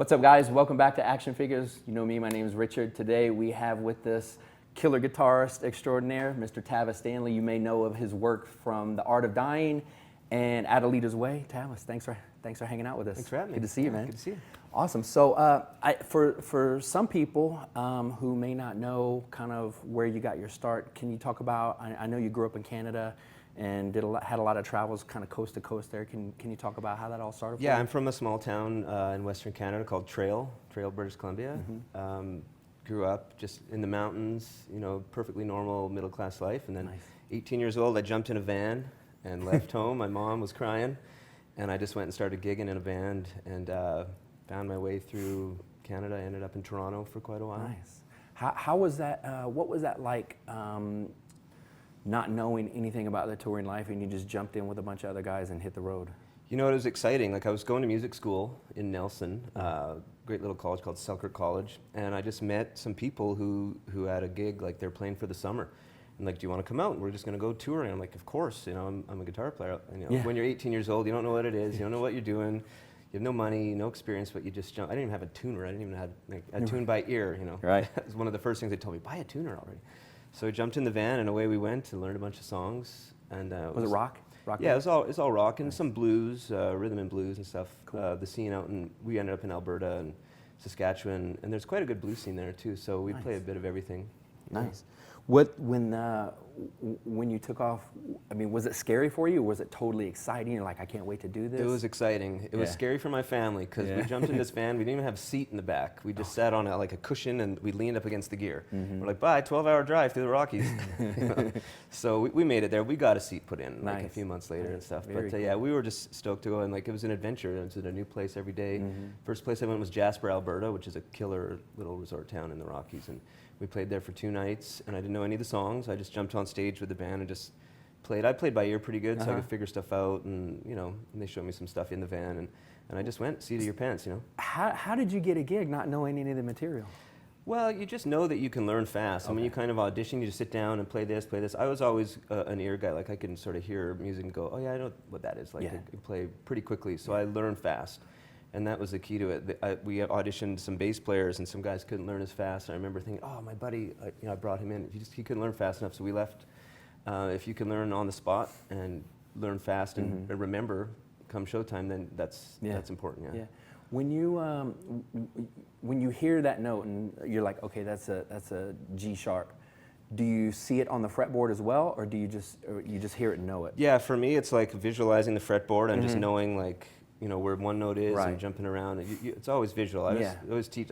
What's up, guys? Welcome back to Action Figures. You know me, my name is Richard. Today we have with us killer guitarist extraordinaire, Mr. Tavis Stanley. You may know of his work from The Art of Dying and Adelita's Way. Tavis, thanks for hanging out with us. Thanks for having me. Good to see you, man. Good to see you. Awesome. So for some people who may not know kind of where you got your start, can you talk about, I know you grew up in Canada and had a lot of travels kind of coast to coast there. Can you talk about how that all started for you? Yeah, I'm from a small town in Western Canada called Trail, British Columbia. Grew up just in the mountains, you know, perfectly normal middle-class life. And then 18 years old, I jumped in a van and left home. My mom was crying. And I just went and started gigging in a band and found my way through Canada. I ended up in Toronto for quite a while. Nice. How was that, what was that like, not knowing anything about the touring life and you just jumped in with a bunch of other guys and hit the road? You know, it was exciting. Like, I was going to music school in Nelson, great little college called Selkirk College, and I just met some people who had a gig, like they're playing for the summer. And like, do you want to come out? We're just going to go touring. I'm like, of course, you know, I'm a guitar player. And, you know, when you're 18 years old, you don't know what it is, you don't know what you're doing, you have no money, no experience, but you just jump. I didn't even have a tuner. I didn't even have like, a tune by ear, you know. Right. That was one of the first things they told me, buy a tuner already. So I jumped in the van and away we went to learn a bunch of songs. And was it rock? Yeah, it was all rock and some blues, rhythm and blues and stuff. Cool. The scene out we ended up in Alberta and Saskatchewan, and there's quite a good blues scene there too. So we play a bit of everything. Nice. When you took off, I mean, was it scary for you, or was it totally exciting? You're like, I can't wait to do this? It was exciting. It was scary for my family because we jumped in this van. We didn't even have a seat in the back. We just sat on like a cushion and we leaned up against the gear. We're like, bye, 12-hour drive through the Rockies. You know? So we made it there. We got a seat put in like a few months later and stuff. But yeah, we were just stoked to go, and like it was an adventure. It was in a new place every day. First place I went was Jasper, Alberta, which is a killer little resort town in the Rockies. And we played there for 2 nights, and I didn't know any of the songs. I just jumped on stage with the band and just played. I played by ear pretty good, so I could figure stuff out, and you know, and they showed me some stuff in the van, and I just went, seat of your pants, you know. How did you get a gig not knowing any of the material? Well, you just know that you can learn fast. And when you kind of audition, you just sit down and play this, play this. I was always an ear guy. Like, I can sort of hear music and go, oh yeah, I know what that is. Like, I can play pretty quickly, so I learned fast. And that was the key to it. We auditioned some bass players, and some guys couldn't learn as fast. And I remember thinking, oh, my buddy, you know, I brought him in. He couldn't learn fast enough, so we left. If you can learn on the spot and learn fast and remember come showtime, then that's important. Yeah. When you hear that note and you're like, okay, that's a G sharp. Do you see it on the fretboard as well, or do you just hear it and know it? Yeah, for me, it's like visualizing the fretboard and just knowing, like, you know, where one note is and jumping around. It's always visual. I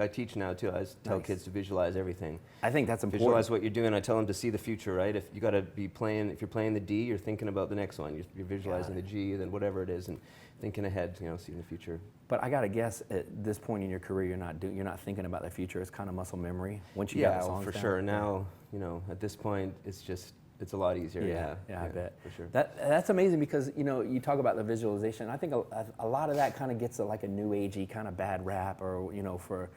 teach now too. I always tell kids to visualize everything. I think that's important. Visualize what you're doing. I tell them to see the future, right? If you got to be playing, if you're playing the D, you're thinking about the next one. You're visualizing the G, then whatever it is, and thinking ahead, you know, seeing the future. But I gotta guess, at this point in your career, you're not thinking about the future. It's kind of muscle memory once you got the songs for down. sure. Now, you know, at this point, it's a lot easier. Yeah, I bet. For sure. That's amazing because, you know, you talk about the visualization. I think a lot of that kind of gets like a new agey kind of bad rap, or, you know, for,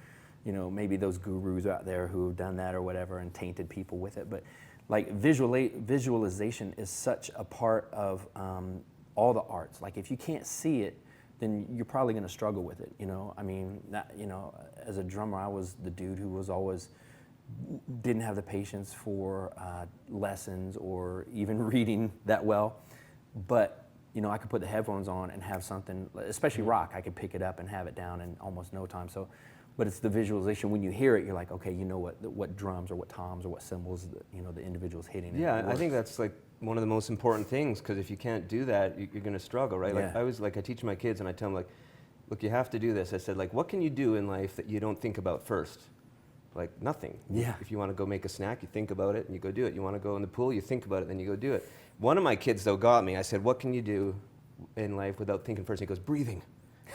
you know, maybe those gurus out there who've done that or whatever and tainted people with it. But like visualization is such a part of all the arts. Like, if you can't see it, then you're probably going to struggle with it. You know, I mean, you know, as a drummer, I was the dude who was always didn't have the patience for lessons or even reading that well. But, you know, I could put the headphones on and have something, especially rock, I could pick it up and have it down in almost no time. So, but it's the visualization. When you hear it, you're like, okay, you know what drums or what toms or what cymbals, you know, the individual's hitting. Yeah, I think that's like one of the most important things, because if you can't do that, you're going to struggle, right? Like, I teach my kids and I tell them, like, look, you have to do this. I said, like, what can you do in life that you don't think about first? Like, nothing. Yeah. If you want to go make a snack, you think about it and you go do it. You want to go in the pool, you think about it, then you go do it. One of my kids, though, got me. I said, what can you do in life without thinking first? And he goes, breathing.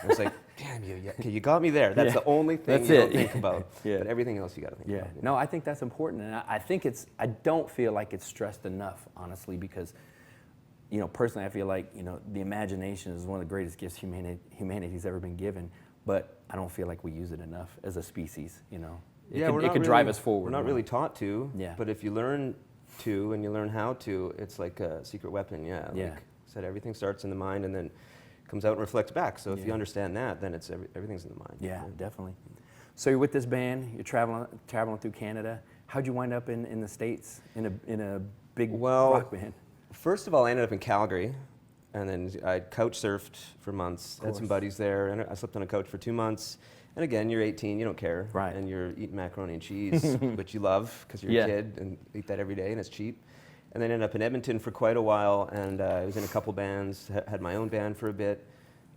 I was like, damn you, okay, you got me there. That's the only thing you don't think about. But everything else you got to think about. No, I think that's important. And I don't feel like it's stressed enough, honestly, because, you know, personally, I feel like, you know, the imagination is one of the greatest gifts humanity's ever been given, but I don't feel like we use it enough as a species, you know. It could drive us forward. We're not really taught to, but if you learn to and you learn how to, it's like a secret weapon, Like I said, everything starts in the mind, and then comes out and reflects back. So if you understand that, then it's everything's in the mind. Yeah, definitely. So you're with this band, you're traveling through Canada. How'd you wind up in the States in a big rock band? First of all, I ended up in Calgary, and then I couch surfed for months. Had some buddies there, and I slept on a couch for 2 months. And again, you're 18, you don't care, right? And you're eating macaroni and cheese, which you love because you're a kid and eat that every day, and it's cheap. And then ended up in Edmonton for quite a while, and I was in a couple bands. Had my own band for a bit.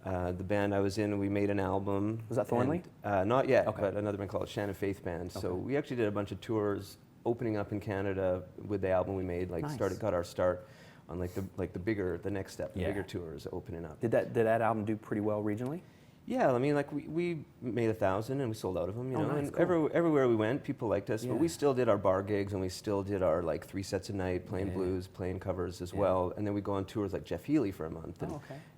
The band I was in, we made an album. Was that Thornley? Not yet, but another band called Shannon Faith Band. So we actually did a bunch of tours, opening up in Canada with the album we made. Like got our start on the next step, the bigger tours opening up. Did that album do pretty well regionally? Yeah, I mean, like we made 1,000 and we sold out of them, you know. Nice, and cool. everywhere we went, people liked us. But we still did our bar gigs, and we still did our 3 sets a night, playing blues, playing covers as well. And then we go on tours like Jeff Healey for a month,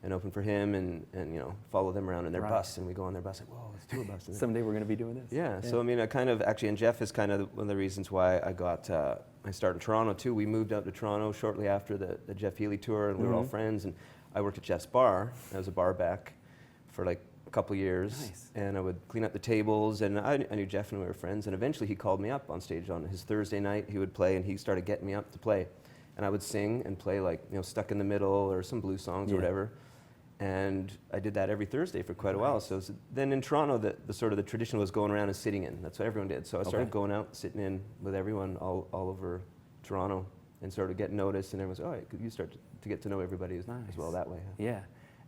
and open for him, and you know, follow them around in their bus, and we go on their bus like, whoa, it's tour bus. Someday we're going to be doing this. Yeah. So I mean, I kind of actually, and Jeff is kind of one of the reasons why I got I started in Toronto too. We moved out to Toronto shortly after the Jeff Healey tour, and we were all friends. And I worked at Jeff's bar. I was a bar back for a couple years, and I would clean up the tables, and I knew Jeff and we were friends, and eventually he called me up on stage on his Thursday night. He would play, and he started getting me up to play, and I would sing and play Stuck in the Middle or some blues songs or whatever, and I did that every Thursday for quite a while. So then in Toronto, the sort of the tradition was going around and sitting in. That's what everyone did. So I started going out, sitting in with everyone all over Toronto, and started getting noticed, and everyone was, oh, you start to get to know everybody as well that way. Yeah.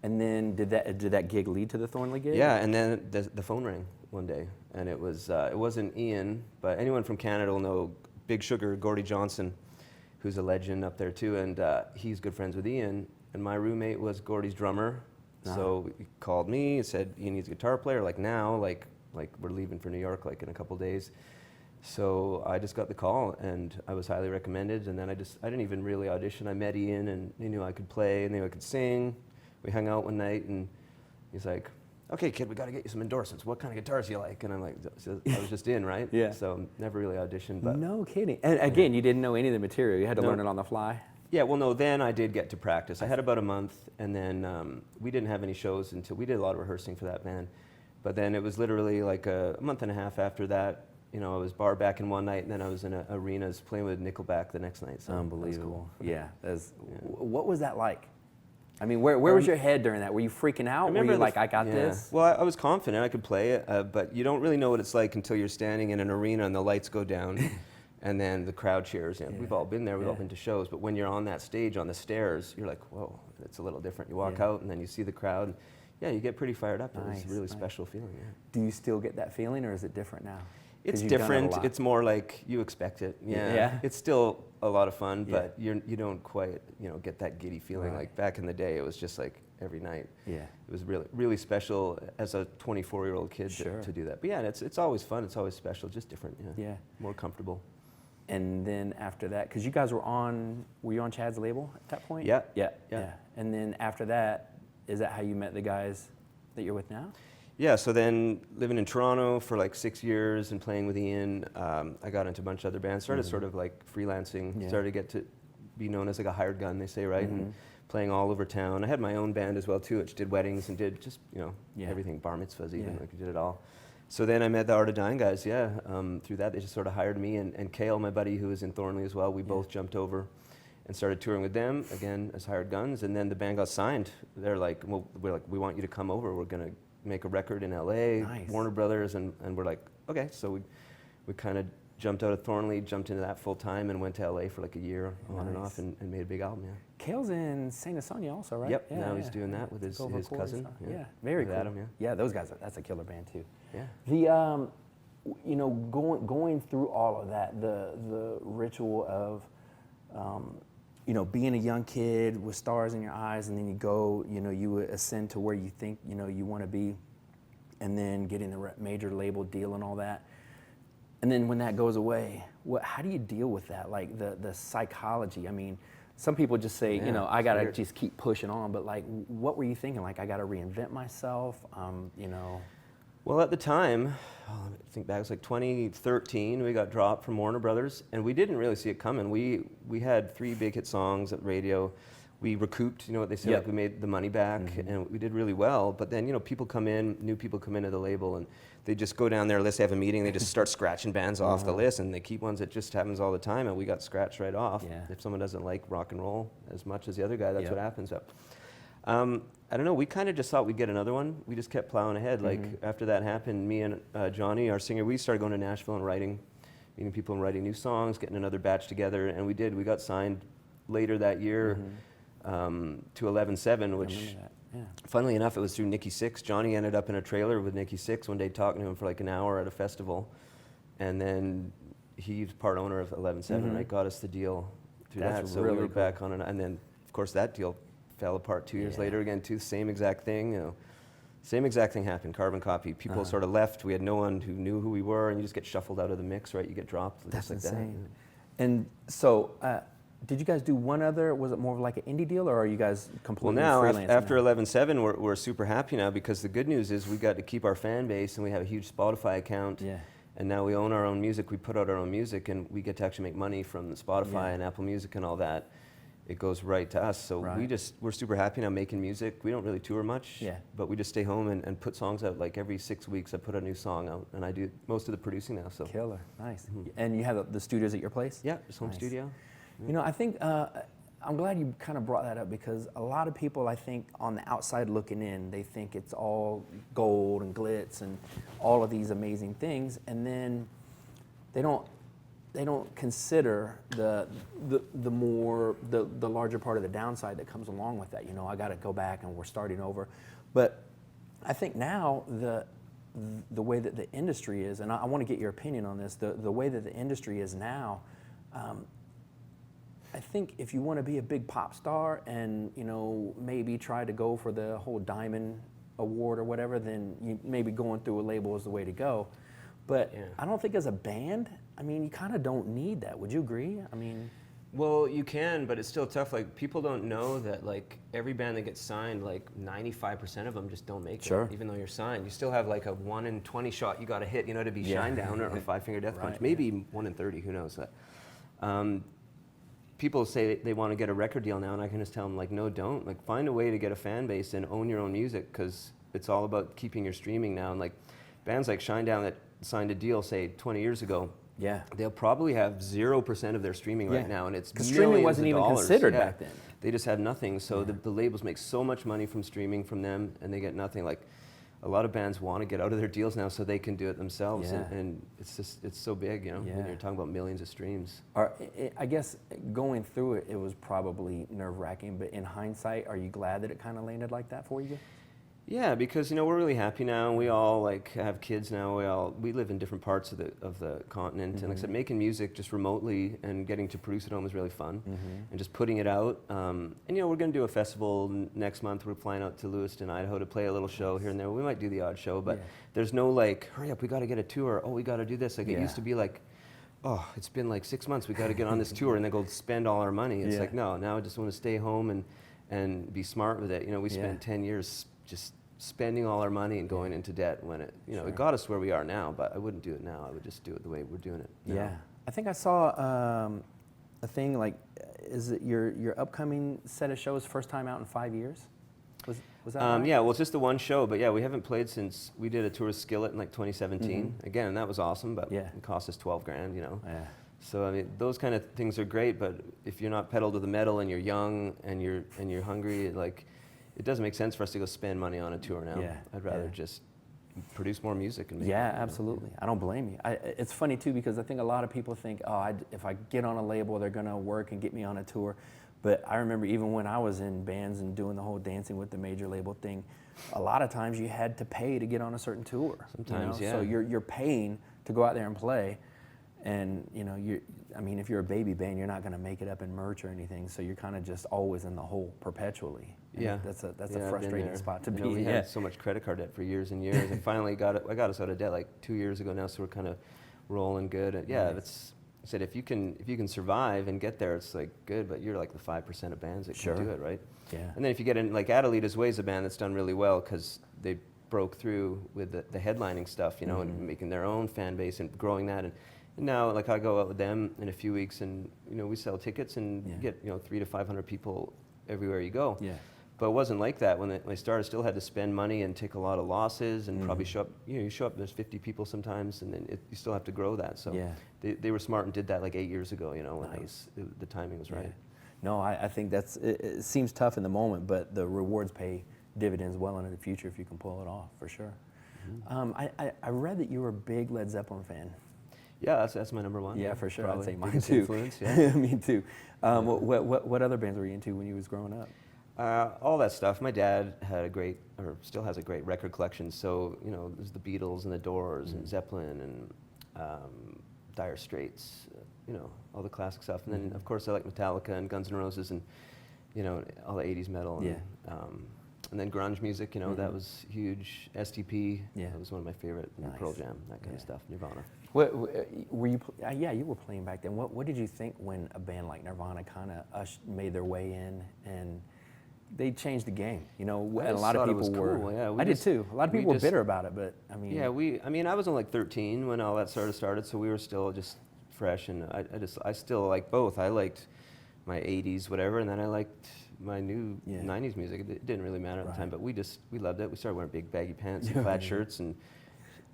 And then did that gig lead to the Thornley gig? Yeah, and then the phone rang one day, and it wasn't Ian, but anyone from Canada will know Big Sugar, Gordie Johnson, who's a legend up there too, and he's good friends with Ian, and my roommate was Gordie's drummer, so he called me and said, Ian needs a guitar player, now, we're leaving for New York in a couple days. So I just got the call, and I was highly recommended, and then I didn't even really audition. I met Ian, and he knew I could play, and he knew I could sing. We hung out one night, and he's like, okay, kid, we got to get you some endorsements. What kind of guitars do you like? And I'm like, so I was just in, right? Yeah. So never really auditioned. But no kidding. And again, you didn't know any of the material. You had to learn it on the fly? Yeah, well, no, then I did get to practice. I had about a month, and then we didn't have any shows until we did a lot of rehearsing for that band. But then it was literally a month and a half after that. You know, I was bar back in one night, and then I was in arenas playing with Nickelback the next night. So unbelievable. Cool. Yeah. What was that like? I mean, where was your head during that? Were you freaking out? Were you like, I got this? Well, I was confident I could play it, but you don't really know what it's like until you're standing in an arena and the lights go down, and then the crowd cheers. And we've all been there, we've all been to shows, but when you're on that stage on the stairs, you're like, whoa, it's a little different. You walk out, and then you see the crowd. Yeah, you get pretty fired up. It was a really special feeling. Yeah. Do you still get that feeling, or is it different now? It's different. It's more like you expect it. Yeah. It's still a lot of fun, but you don't quite get that giddy feeling. Like back in the day, it was just like every night. Yeah. It was really really special as a 24-year-old kid to do that. But yeah, it's always fun. It's always special. Just different. Yeah. More comfortable. And then after that, because you guys were you on Chad's label at that point? Yeah. And then after that, is that how you met the guys that you're with now? Yeah, so then living in Toronto for 6 years and playing with Ian, I got into a bunch of other bands, started sort of freelancing, started to get to be known as a hired gun, they say, right? And playing all over town. I had my own band as well too, which did weddings and did just, everything, bar mitzvahs even, we did it all. So then I met the Art of Dying guys, through that they just sort of hired me, and Cale, my buddy who was in Thornley as well, we both jumped over and started touring with them, again, as hired guns, and then the band got signed. They're like, well, we want you to come over, we're gonna make a record in LA, Warner Brothers, and we're like, okay. So we kind of jumped out of Thornley, jumped into that full time, and went to LA for a year on and off, and made a big album. Cale's in Saint Sonia also, right? Yep. Now he's doing that with his cousin. Very cool. Adam, yeah, those guys. That's a killer band too. Yeah. The going through all of that, the ritual of being a young kid with stars in your eyes, and then you go, you ascend to where you think, you want to be, and then getting a major label deal and all that. And then when that goes away, how do you deal with that? Like the psychology. I mean, some people just say, I got to just keep pushing on, but what were you thinking? I got to reinvent myself, Well, at the time, I think back, it was 2013, we got dropped from Warner Brothers, and we didn't really see it coming. We had 3 big hit songs at radio. we recouped, you know what they say, Yep. like we made the money back, and we did really well. But then, you know, people come in, new people come into the label, and they just go down their list, they have a meeting, they just start scratching bands off the list, and they keep ones that just happens all the time, and we got scratched right off. Yeah. If someone doesn't like rock and roll as much as the other guy, that's Yep. what happens. So, I don't know, we kind of just thought we'd get another one. We just kept plowing ahead. Like, after that happened, me and Johnny, our singer, we started going to Nashville and meeting people and writing new songs, getting another batch together, and we did. We got signed later that year to 11-7, which, funnily enough, it was through Nikki Sixx. Johnny ended up in a trailer with Nikki Sixx one day talking to him for like an hour at a festival, and then he's part owner of 11-7, right? Got us the deal through That's that. So really we were cool. back on it, and then, of course, that deal fell apart 2 years later again, too. Same exact thing, you know. Same exact thing happened, carbon copy. People sort of left. We had no one who knew who we were, and you just get shuffled out of the mix, right? You get dropped. That's just like insane. that. And so, did you guys do one other? Was it more of like an indie deal, or are you guys Well, completely now, freelance? after 11-7, we're super happy now, because the good news is we got to keep our fan base, and we have a huge Spotify account. Yeah. And now we own our own music. We put out our own music, and we get to actually make money from the Spotify and Apple Music and all that. It goes right to us. So we're super happy now making music. We don't really tour much, but we just stay home and put songs out. Like every 6 weeks I put a new song out, and I do most of the producing now. So Killer, nice. And you have the studios at your place? Yeah, just home Nice. studio. You know, I think, I'm glad you kind of brought that up, because a lot of people, I think, on the outside looking in, they think it's all gold and glitz and all of these amazing things, and then they don't consider the larger part of the downside that comes along with that. You know, I got to go back and we're starting over. But I think now the way that the industry is, and I want to get your opinion on this, the way that the industry is now, I think if you want to be a big pop star and, you know, maybe try to go for the whole Diamond Award or whatever, then you maybe going through a label is the way to go. But I don't think as a band, I mean, you kind of don't need that. Would you agree? I mean, well, you can, but it's still tough. Like, people don't know that, like, every band that gets signed, like 95% of them just don't make it. Even though you're signed, you still have like a 1 in 20 shot you got to hit, you know, to be Shinedown or Five Finger Death Punch. Maybe 1 in 30. Who knows that? People say they want to get a record deal now, and I can just tell them, like, no, don't. Like, find a way to get a fan base and own your own music, because it's all about keeping your streaming now. And like bands like Shinedown that signed a deal, say 20 years ago, they'll probably have 0% of their streaming right now, and it's because streaming wasn't even considered back then. They just had nothing, so the labels make so much money from streaming from them, and they get nothing. Like, a lot of bands want to get out of their deals now so they can do it themselves, and it's so big, you know, when you're talking about millions of streams. I guess going through it, it was probably nerve-wracking, but in hindsight, are you glad that it kind of landed like that for you? Yeah, because, you know, we're really happy now. We all, like, have kids now. We live in different parts of the continent, and like I said, making music just remotely and getting to produce at home is really fun, and just putting it out. And, you know, we're going to do a festival next month. We're flying out to Lewiston, Idaho to play a little show here and there. We might do the odd show, but there's no, like, hurry up, we got to get a tour. Oh, we got to do this. Like, it used to be like, oh, it's been like 6 months. We got to get on this tour, and then go spend all our money. It's like, no, now I just want to stay home and be smart with it. You know, we spent 10 years just spending all our money and going into debt when it, you know, it got us where we are now, but I wouldn't do it now. I would just do it the way we're doing it now. Yeah. I think I saw a thing like, is it your upcoming set of shows first time out in 5 years? Was that right? Yeah, well, it's just the one show, but yeah, we haven't played since we did a tour with Skillet in like 2017. Again, that was awesome, but it cost us 12 grand, you know. So I mean, those kind of things are great, but if you're not pedal to the metal and you're young and you're hungry, like, it doesn't make sense for us to go spend money on a tour now. I'd rather just produce more music and make it, absolutely. I don't blame you. It's funny too, because I think a lot of people think, oh, if I get on a label, they're gonna work and get me on a tour. But I remember even when I was in bands and doing the whole dancing with the major label thing, a lot of times you had to pay to get on a certain tour. Sometimes, So you're paying to go out there and play, and you know I mean, if you're a baby band, you're not going to make it up in merch or anything, so you're kind of just always in the hole perpetually. And that's a frustrating spot to be. We had so much credit card debt for years and years, and finally I got us out of debt like 2 years ago now, so we're kind of rolling good. And that's, I said, if you can survive and get there, it's like good, but you're like the 5% of bands that can do it, right? And then if you get in, like Adelita's Way is a band that's done really well because they broke through with the headlining stuff, you know, and making their own fan base and growing that. And now, like, I go out with them in a few weeks, and you know, we sell tickets and get 300 to 500 people everywhere you go. Yeah. But it wasn't like that when I started. Still had to spend money and take a lot of losses and probably show up. You show up. There's 50 people sometimes, and then you still have to grow that. So Yeah. they were smart and did that like 8 years ago. When Nice. the timing was right. Yeah. No, I think it seems tough in the moment, but the rewards pay dividends well into the future if you can pull it off, for sure. I read that you were a big Led Zeppelin fan. Yeah, that's my number one. Yeah, for sure. Probably I'd say mine biggest too. influence, yeah. Me too. What other bands were you into when you was growing up? All that stuff. My dad had still has a great record collection. So there's the Beatles and the Doors and Zeppelin and Dire Straits. All the classic stuff. And then of course I like Metallica and Guns N' Roses and all the 80s metal. And, and then grunge music. That was huge. STP. Yeah. That was one of my favorite. Nice. Pearl Jam. That kind of stuff. Nirvana. What were you? Yeah, you were playing back then. What did you think when a band like Nirvana kind of made their way in and they changed the game? And a lot of people were. Cool. Yeah, I did too. A lot of people were bitter about it, but I mean. Yeah, I was only like 13 when all that started, so we were still just fresh, and I still like both. I liked my 80s whatever, and then I liked my new 90s music. It didn't really matter at the time, but we loved it. We started wearing big baggy pants and plaid shirts and.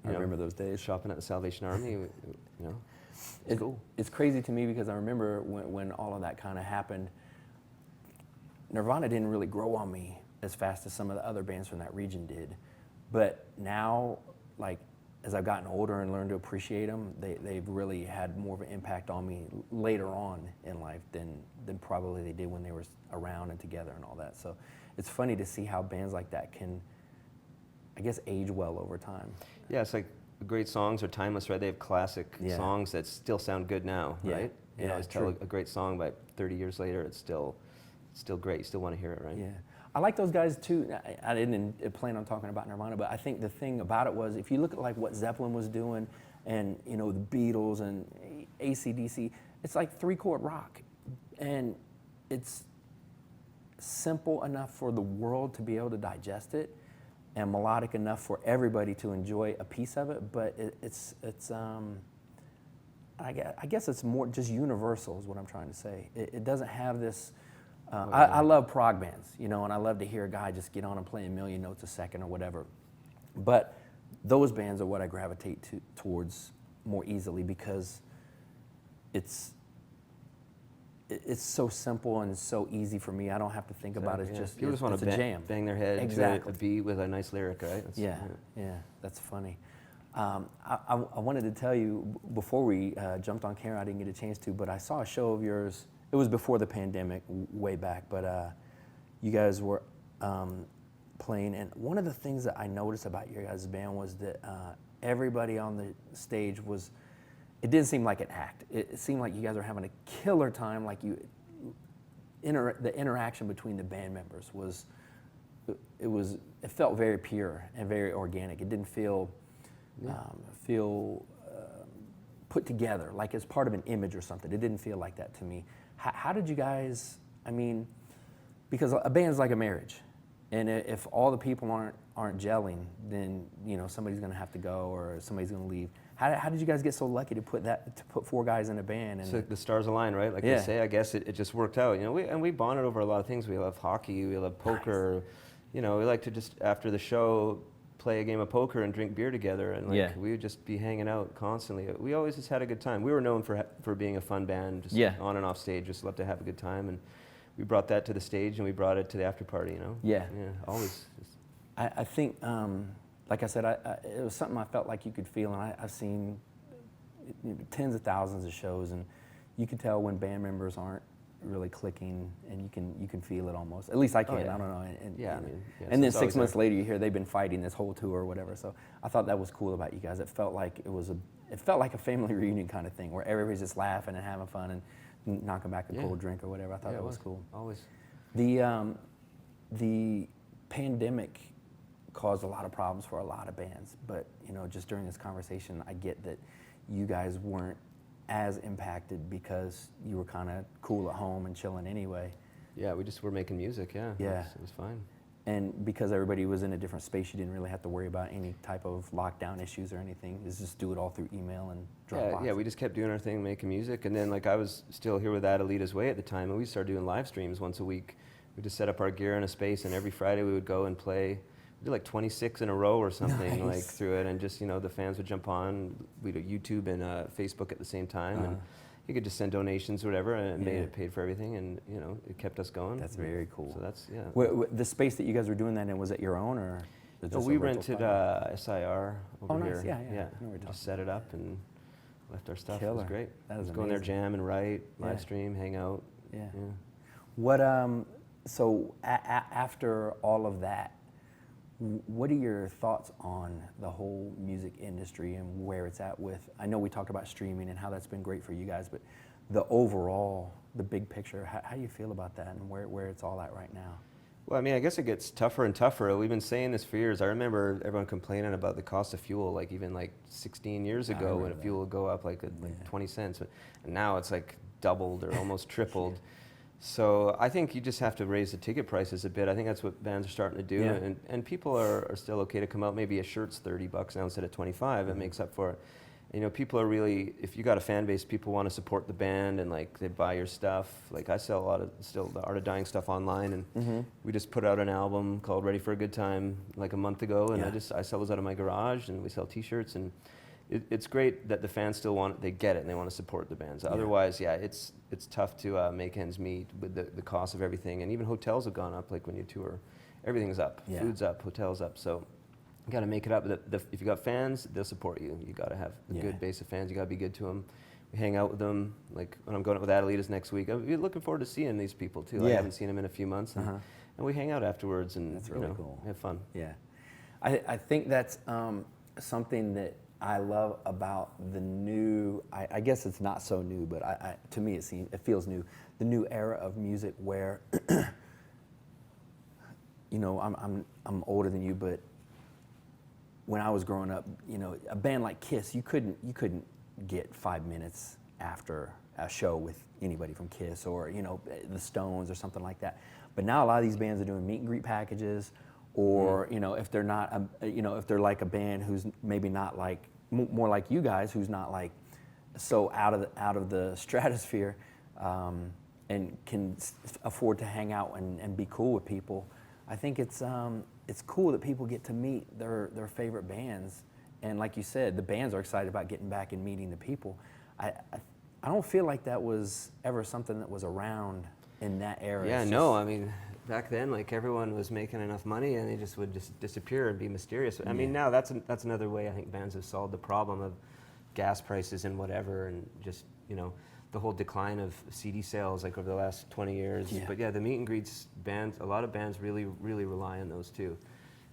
I remember those days. Shopping at the Salvation Army, it's cool. It's crazy to me because I remember when all of that kind of happened, Nirvana didn't really grow on me as fast as some of the other bands from that region did. But now, like, as I've gotten older and learned to appreciate them, they've really had more of an impact on me later on in life than probably they did when they were around and together and all that. So it's funny to see how bands like that can, I guess, age well over time. Yeah, it's like great songs are timeless, right? They have classic songs that still sound good now, right? Yeah, always tell a great song, but 30 years later, it's still great. You still want to hear it, right? Yeah. I like those guys too. I didn't plan on talking about Nirvana, but I think the thing about it was if you look at like what Zeppelin was doing and, the Beatles and AC/DC, it's like 3-chord rock. And it's simple enough for the world to be able to digest it, and melodic enough for everybody to enjoy a piece of it, but I guess it's more just universal is what I'm trying to say. It doesn't have this, I love prog bands, and I love to hear a guy just get on and play a million notes a second or whatever, but those bands are what I gravitate towards more easily because it's so simple and so easy for me. I don't have to think about it. It's just people just want to bang their head to a beat with a nice lyric, right? Yeah, that's funny. I wanted to tell you before we jumped on camera. I didn't get a chance to, but I saw a show of yours. It was before the pandemic, way back. But you guys were playing, and one of the things that I noticed about your guys' band was that everybody on the stage was. It didn't seem like an act. It seemed like you guys were having a killer time. Like the interaction between the band members was, it felt very pure and very organic. It didn't feel put together, like it's part of an image or something. It didn't feel like that to me. How did you guys? I mean, because a band's like a marriage, and if all the people aren't gelling, then somebody's going to have to go or somebody's going to leave. How did you guys get so lucky to put 4 guys in a band? And so the stars align, right? Like they say, I guess it just worked out. We bonded over a lot of things. We love hockey, we love poker. Nice. We like to just after the show play a game of poker and drink beer together, and we would just be hanging out constantly. We always just had a good time. We were known for being a fun band, just on and off stage. Just love to have a good time, and we brought that to the stage and we brought it to the after party. Yeah, always. I think. Like I said, it was something I felt like you could feel, and I've seen tens of thousands of shows, and you can tell when band members aren't really clicking, and you can feel it almost. At least I can. I don't know. And then 6 months later, you hear they've been fighting this whole tour or whatever. So I thought that was cool about you guys. It felt like a family reunion kind of thing where everybody's just laughing and having fun and knocking back a cold drink or whatever. I thought that was cool. Always. The pandemic caused a lot of problems for a lot of bands, but just during this conversation I get that you guys weren't as impacted because you were kind of cool at home and chilling anyway. Yeah, we just were making music. It was fine. And because everybody was in a different space, you didn't really have to worry about any type of lockdown issues or anything. Just do it all through email and Dropbox. Yeah, we just kept doing our thing, making music, and then I was still here with Adelita's Way at the time, and we started doing live streams once a week. We just set up our gear in a space, and every Friday we would go and play. We did like 26 in a row or something, like through it, and just, you know, the fans would jump on. We'd do YouTube and Facebook at the same time, and you could just send donations or whatever, and it paid for everything, and, you know, it kept us going. That's very cool. So that's, yeah. The space that you guys were doing that in, was it your own, or? No, we rented SIR over here. Nice. Yeah. Just set it up and left our stuff. Killer. It was great. That was go in there, jam and write, live stream, hang out. Yeah. What so after all of that, what are your thoughts on the whole music industry and where it's at with, I know we talked about streaming and how that's been great for you guys, but the overall, the big picture, how do you feel about that and where it's all at right now? Well, I mean, I guess it gets tougher and tougher. We've been saying this for years. I remember everyone complaining about the cost of fuel, like even like 16 years ago when fuel would go up like 20 cents. And now it's like doubled or almost tripled. So I think you just have to raise the ticket prices a bit. I think that's what bands are starting to do. And people are still okay to come out. Maybe a shirt's $30 now instead of 25. It makes up for it. You know, people are really, if you got a fan base, people want to support the band and like they buy your stuff. Like I sell a lot of still the Art of Dying stuff online, and we just put out an album called Ready for a Good Time like a month ago, and I sell those out of my garage, and we sell T-shirts, and it's great that the fans still they get it and they want to support the bands. Otherwise, it's tough to make ends meet with the cost of everything, and even hotels have gone up. Like when you tour, everything's up, food's up, hotels up. So you got to make it up. If you got fans, they'll support you. You got to have a good base of fans. You got to be good to them. We hang out with them. Like when I'm going out with Adelitas next week, I'm looking forward to seeing these people too. I haven't seen them in a few months, and we hang out afterwards, and that's really cool. Have fun. Yeah, I think that's something that I love about the new. I guess it's not so new, but to me it feels new. The new era of music where, you know, I'm older than you, but when I was growing up, you know, a band like Kiss, you couldn't get 5 minutes after a show with anybody from Kiss or, you know, the Stones or something like that. But now a lot of these bands are doing meet and greet packages, or you know, if they're not, you know, if they're like a band who's maybe not like more like you guys, who's not like so out of the stratosphere, and can afford to hang out and be cool with people. I think it's cool that people get to meet their favorite bands, and like you said, the bands are excited about getting back and meeting the people. I don't feel like that was ever something that was around in that era. Yeah, no, I mean, back then, like everyone was making enough money and they just would disappear and be mysterious. I mean, now that's another way I think bands have solved the problem of gas prices and whatever, and just, you know, the whole decline of CD sales like over the last 20 years. But yeah, the meet and greets, a lot of bands really rely on those too,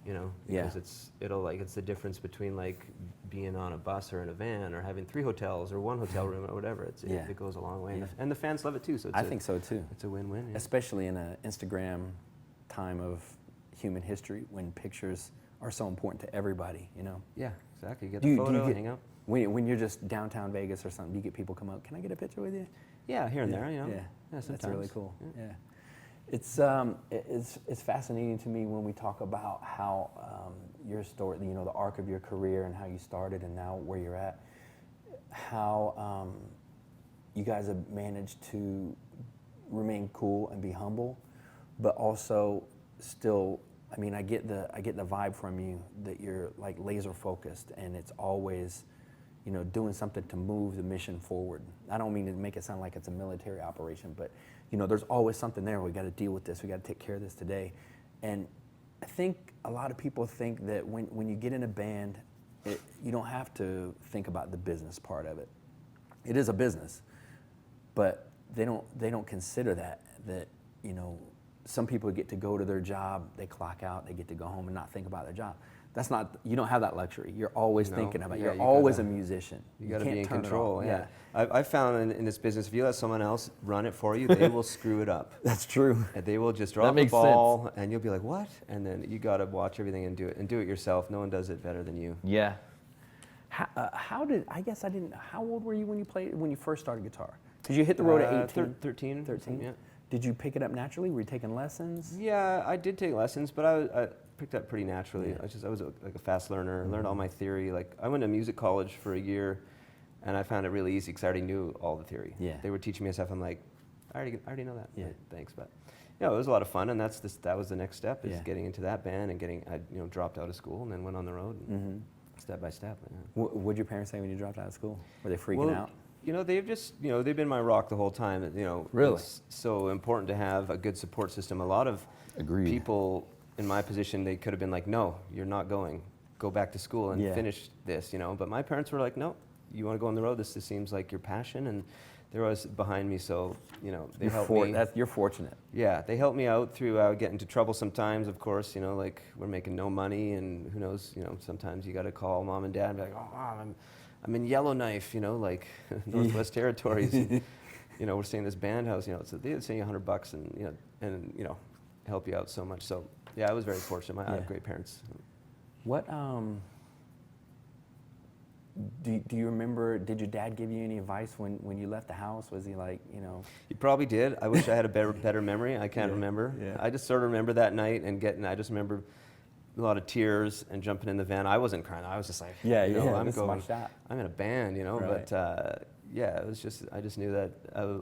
you know, because it's the difference between like being on a bus or in a van or having 3 hotels or 1 hotel room or whatever. It goes a long way, and the fans love it too. So I think so too. It's a win-win, especially in an Instagram time of human history when pictures are so important to everybody, you know. Yeah, exactly. You get the photo, hang out. When you're just downtown Vegas or something, do you get people come up, can I get a picture with you? Yeah, here and there, you know. Yeah, sometimes. That's really cool. Yeah. It's fascinating to me when we talk about how your story, you know, the arc of your career and how you started and now where you're at, how you guys have managed to remain cool and be humble, but also still, I mean, I get the vibe from you that you're like laser focused, and it's always, you know, doing something to move the mission forward. I don't mean to make it sound like it's a military operation, but you know, there's always something there. We got to deal with this. We got to take care of this today. And I think a lot of people think that when you get in a band, you don't have to think about the business part of it. It is a business, but they don't consider that you know, some people get to go to their job, they clock out, they get to go home and not think about their job. That's not, you don't have that luxury. You're always thinking about it. You're always a musician. You got to be in control. Yeah. I've found in this business, if you let someone else run it for you, they will screw it up. That's true. And they will just drop the ball, and you'll be like, what? And then you got to watch everything and do it yourself. No one does it better than you. Yeah. How old were you when you first started guitar? Because you hit the road at 18. 13. 13? Yeah. Did you pick it up naturally? Were you taking lessons? Yeah, I did take lessons, but I picked up pretty naturally. Yeah. I was like a fast learner. Learned all my theory. Like I went to music college for a year, and I found it really easy because I already knew all the theory. Yeah. They were teaching me stuff. I'm like, I already know that. Yeah. Thanks, but yeah, it was a lot of fun, and that was the next step, is Yeah. getting into that band and I dropped out of school and then went on the road, and step by step. Yeah. What did your parents say when you dropped out of school? Were they freaking out? They've just, they've been my rock the whole time. Really? It's so important to have a good support system. A lot of Agreed. people in my position, they could have been like, no, you're not going. Go back to school and Yeah. finish this, But my parents were like, no, you want to go on the road. This seems like your passion, and they're always behind me. So, they helped me. You're fortunate. Yeah, they helped me out through getting into trouble sometimes, of course, like we're making no money, and who knows, sometimes you got to call mom and dad and be like, oh, Mom, I'm in Yellowknife, like Northwest Territories. We're staying in this band house, so they'd send you $100 and help you out so much. So yeah, I was very fortunate. I have great parents. What, do you remember, did your dad give you any advice when you left the house? Was he like, He probably did. I wish I had a better memory. I can't remember. Yeah. I just sort of remember that night I just remember a lot of tears and jumping in the van. I wasn't crying. I was just like, I'm going. I'm in a band, Right. But it was just, I just knew that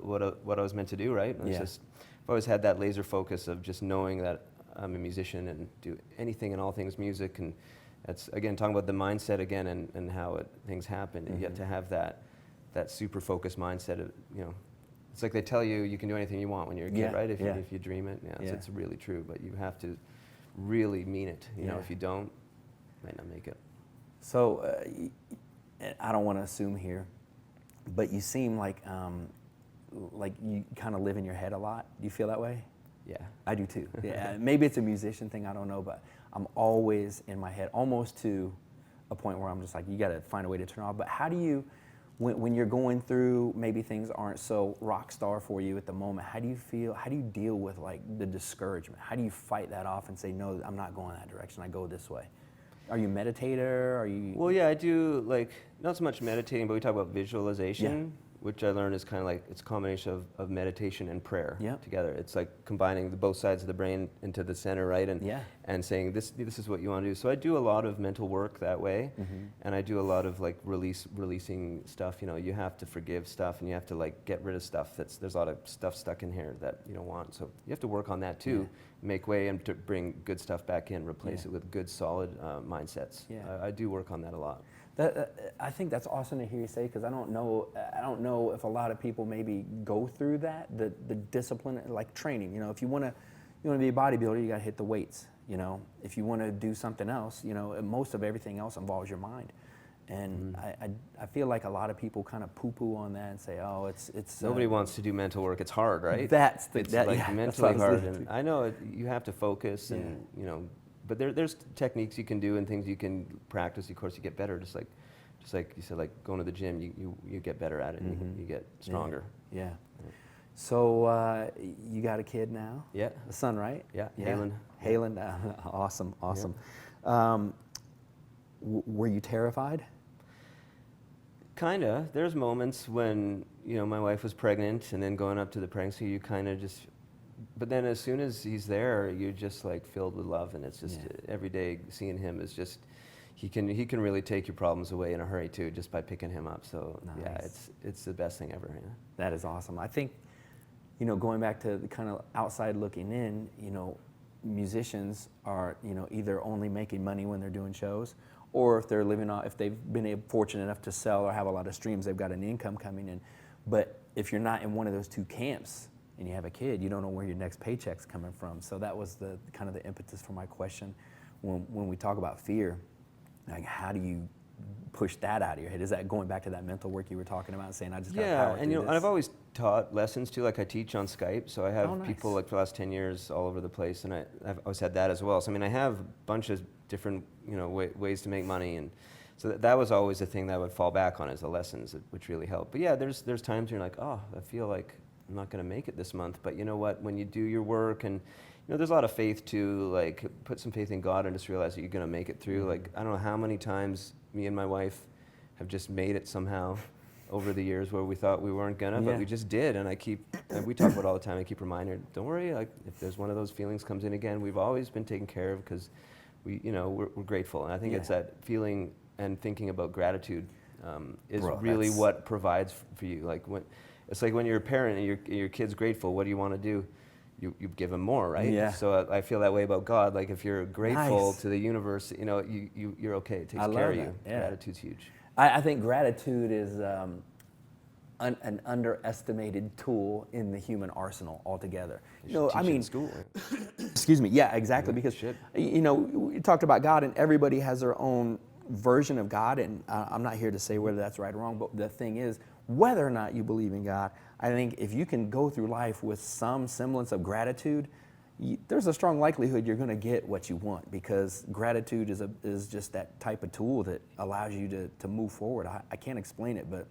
what I was meant to do, right? Yeah. I've always had that laser focus of just knowing that I'm a musician and do anything and all things music. And that's, again, talking about the mindset again and how things happen. And you have to have that super focused mindset of, it's like they tell you can do anything you want when you're a kid, right? If you dream it, it's really true. But you have to really mean it. If you don't, you might not make it. So, I don't want to assume here, but you seem like you kind of live in your head a lot. Do you feel that way? Yeah. I do too. Yeah. Maybe it's a musician thing, I don't know, but I'm always in my head, almost to a point where I'm just like, you got to find a way to turn off. But how do you, when you're going through, maybe things aren't so rock star for you at the moment, how do you feel, how do you deal with like the discouragement? How do you fight that off and say, no, I'm not going that direction, I go this way? Are you a meditator? Are you? Well, yeah, I do, not so much meditating, but we talk about visualization, which I learned is kind of like, it's a combination of meditation and prayer together. It's like combining both sides of the brain into the center, right? And saying, this is what you want to do. So I do a lot of mental work that way, and I do a lot of releasing stuff. You have to forgive stuff, and you have to get rid of stuff there's a lot of stuff stuck in here that you don't want. So you have to work on that too, make way and to bring good stuff back in, replace it with good solid mindsets. I do work on that a lot. I think that's awesome to hear you say, because I don't know if a lot of people maybe go through that, the discipline, like training. If you want to be a bodybuilder, you got to hit the weights. If you want to do something else, most of everything else involves your mind. And I feel like a lot of people kind of poo-poo on that and say, oh, it's nobody wants to do mental work. It's hard, right? It's mentally hard. And I know you have to focus, and but there's techniques you can do and things you can practice. Of course, you get better. Just like you said, like going to the gym, you get better at it. And you get stronger. Yeah. So you got a kid now? Yeah. A son, right? Yeah. Haylen. Awesome. Yeah. Were you terrified? Kinda. There's moments when my wife was pregnant, and then going up to the pregnancy, you kind of just. But then as soon as he's there, you're just filled with love, and it's just every day seeing him is just, he can really take your problems away in a hurry too, just by picking him up. So it's the best thing ever. Yeah. That is awesome. I think, going back to the kind of outside looking in, musicians are either only making money when they're doing shows, or if they're if they've been fortunate enough to sell or have a lot of streams, they've got an income coming in. But if you're not in one of those two camps, and you have a kid, you don't know where your next paycheck's coming from. So that was the kind of the impetus for my question. When we talk about fear, how do you push that out of your head? Is that going back to that mental work you were talking about, saying I just got to power through this? I've always taught lessons too. I teach on Skype, so I have people for the last 10 years all over the place, and I've always had that as well. So I have a bunch of different ways to make money, and so that was always the thing that I would fall back on, is the lessons, which really help. But yeah, there's times where you're like, oh, I feel like I'm not going to make it this month. But you know what? When you do your work, and there's a lot of faith too, put some faith in God and just realize that you're going to make it through. I don't know how many times me and my wife have just made it somehow over the years where we thought we weren't gonna, but we just did. And we talk about it all the time. I keep reminding her, don't worry, if there's one of those feelings comes in again, we've always been taken care of, because we're grateful. And I think it's that feeling and thinking about gratitude is really what provides for you. it's like when you're a parent and your kid's grateful, what do you want to do? You give them more, right? Yeah. So I feel that way about God. Like if you're grateful Nice. to the universe, you know, you're okay. It takes I love care of that. you. Yeah. Gratitude's huge. I think gratitude is an underestimated tool in the human arsenal altogether. You should teach it in school. Excuse me. Yeah, exactly. Yeah, because should. you know, we talked about God, and everybody has their own version of God, and I'm not here to say whether that's right or wrong. But the thing is, whether or not you believe in God, I think if you can go through life with some semblance of gratitude, there's a strong likelihood you're going to get what you want, because gratitude is just that type of tool that allows you to move forward. I can't explain it, but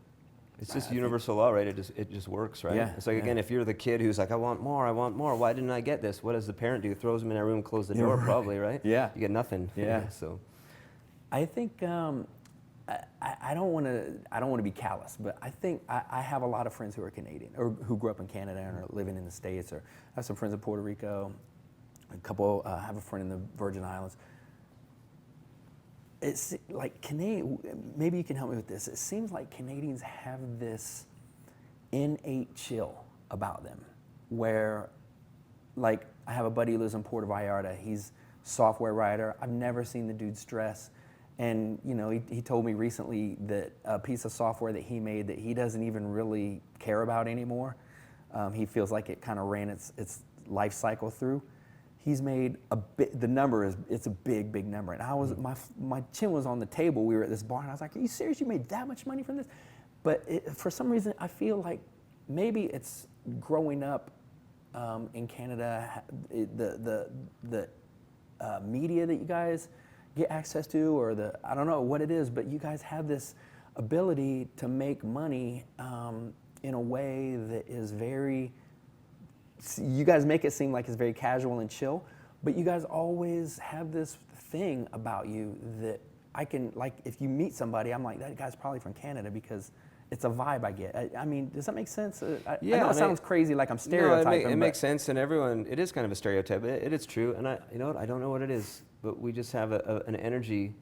it's just universal law, right? It just works, right? Yeah, It's like, again, if you're the kid who's like, I want more, why didn't I get this? What does the parent do? Throws them in a room, close the door, probably, right? Yeah. You get nothing. Yeah. So I think I don't want to be callous, but I think I have a lot of friends who are Canadian or who grew up in Canada and are living in the States, or I have some friends in Puerto Rico, a couple. I have a friend in the Virgin Islands. It's like Canadian. Maybe you can help me with this. It seems like Canadians have this innate chill about them, where, like, I have a buddy who lives in Puerto Vallarta. He's a software writer. I've never seen the dude stress. And you know, he told me recently that a piece of software that he made that he doesn't even really care about anymore. He feels like it kind of ran its life cycle through. He's made the number it's a big number. And I was my chin was on the table. We were at this bar, and I was like, "Are you serious? You made that much money from this?" But for some reason, I feel like maybe it's growing up in Canada, the media that you guys get access to, or I don't know what it is, but you guys have this ability to make money in a way that is very, you guys make it seem like it's very casual and chill, but you guys always have this thing about you that I can, like, if you meet somebody, I'm like, that guy's probably from Canada, because it's a vibe I get. I mean, does that make sense? I know it sounds crazy, like I'm stereotyping. No, it makes sense, and everyone, it is kind of a stereotype. It is true, and you know what? I don't know what it is, but we just have an energy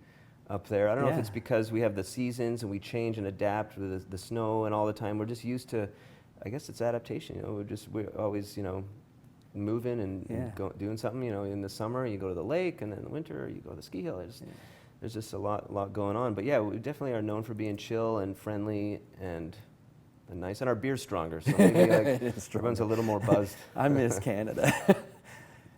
up there. I don't know if it's because we have the seasons and we change and adapt with the snow and all the time. We're just used to, I guess it's adaptation. You know, we're always, you know, moving and doing something. You know, in the summer you go to the lake, and then in the winter you go to the ski hill. There's just a lot going on. But yeah, we definitely are known for being chill and friendly and nice. And our beer's stronger, so maybe like everyone's a little more buzzed. I miss Canada.